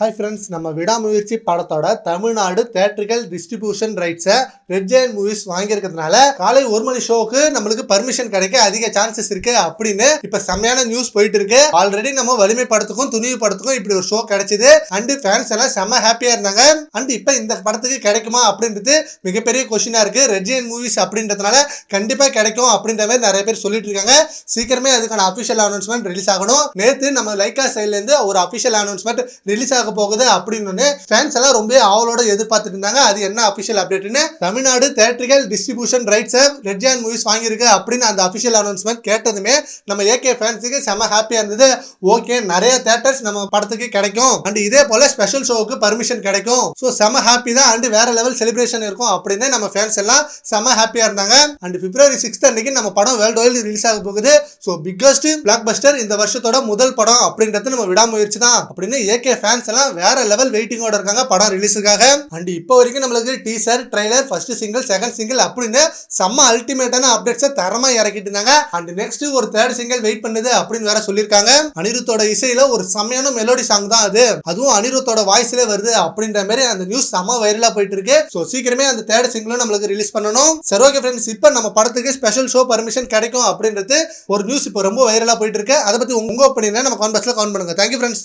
Hi friends, நம்ம விடாமுயற்சி படத்தோட தமிழ்நாடு தியேட்டரிக்கல் டிஸ்ட்ரிபியூஷன் ரைட்ஸை ரெட் ஜெயண்ட் மூவிஸ் வாங்கியிருக்கிறதுனால காலை 1 மணி ஷோக்கு நம்மளுக்கு பர்மிஷன் கிடைக்க அதிக சான்சஸ் இருக்கு அப்படின்னு இப்ப செம்மையான நியூஸ் போயிட்டு இருக்கு. ஆல்ரெடி நம்ம வலிமை படத்துக்கும் துணிவு படத்துக்கும் இப்படி ஒரு ஷோ கிடைச்சது அண்ட் ஃபேன்ஸ் எல்லாம் செம்ம ஹாப்பியா இருந்தாங்க. அண்ட் இப்ப இந்த படத்துக்கு கிடைக்குமா அப்படின்றது மிகப்பெரிய கொஸ்டினா இருக்கு. ரெட் ஜெயண்ட் மூவிஸ் அப்படின்றதுனால கண்டிப்பா கிடைக்கும் அப்படின்ற மாதிரி நிறைய பேர் சொல்லிட்டு இருக்காங்க. சீக்கிரமே அதுக்கான அபிஷியல் அனௌன்ஸ்மெண்ட் ரிலீஸ் ஆகணும். நேற்று நம்ம லைக்கா சைட்ல இருந்து ஒரு அபிஷியல் அனௌன்ஸ்மெண்ட் ரிலீஸ் ஆக போகுது அப்படின்னு ஃபேன்ஸ் எல்லாம் ரொம்ப ஆவலோட எதிர்பார்த்துட்டு இருந்தாங்க. அது என்ன அபிஷியல் அப்டேட்னு Tamil Nadu theatrical distribution rights Red Giant Movies வாங்கியிருக்கு அப்படின்னு அந்த அபிஷியல் அனௌன்ஸ்மெண்ட் கேட்டதுமே நம்ம ஏகே ஃபேன்ஸுக்கு செம ஹாப்பியா இருந்தது. ஓகே, நிறைய தியேட்டர்ஸ் நம்ம படத்துக்கு கிடைக்கும் அண்ட் இதே போல ஸ்பெஷல் ஷோவுக்கு பர்மிஷன் கிடைக்கும். ஸோ செம ஹாப்பி தான் அண்ட் வேற லெவல் செலிப்ரேஷன் இருக்கும் அப்படின்னு நம்ம ஃபேன்ஸ் எல்லாம் செம ஹாப்பியா இருந்தாங்க. அண்ட் பிப்ரவரி 6 அன்னைக்கு நம்ம படம் வேர்ல்டு வைடு ரிலீஸ் ஆக போகுது. ஸோ பிக்கஸ்ட் பிளாக் பஸ்டர் இந்த வருஷத்தோட முதல் படம் அப்படின்றது நம்ம விடாமுயற்சி தான் அப்படின்னு ஏகே ஃபேன்ஸ் எல்லாம் வேற லெவல் வெயிட்டிங்கோட இருக்காங்க படம் ரிலீஸுக்காக. அண்ட் இப்போ வரைக்கும் நம்மளுக்கு teaser, trailer, first single, second single அப்படின்னு செம்ம அல்டிமேட்டான அப்டேட்ஸை தரமா இறக்கிட்டு இருந்தாங்க. அண்ட் நெக்ஸ்ட் ஒரு தேர்ட் சிங்கிள் வெயிட் பண்ணுது அப்படின்னு வேற சொல்லியிருக்காங்க. அனிருத்தோட இசையில ஒரு செம்மையான மெலோடி சாங் தான் அது, அதுவும் அனிருத்தோட வாய்ஸ்ல வருது அப்படின்ற மாதிரி அந்த நியூஸ் செம்ம வைரலா போயிட்டு இருக்கு. ஸோ சீக்கிரமே அந்த தேர்ட் சிங்கிளும் நம்மளுக்கு ரிலீஸ் பண்ணணும். சரி, ஓகே ஃப்ரெண்ட்ஸ், இப்போ நம்ம படத்துக்கு ஸ்பெஷல் ஷோ பர்மிஷன் கிடைக்கும் அப்படின்றது ஒரு நியூஸ் இப்போ ரொம்ப வைரலா போயிட்டு இருக்கு. அதை பத்தி உங்க ஒப்பீனியனை நம்ம கமெண்ட் பாக்ஸ்ல கமெண்ட் பண்ணுங்க. Thank you friends.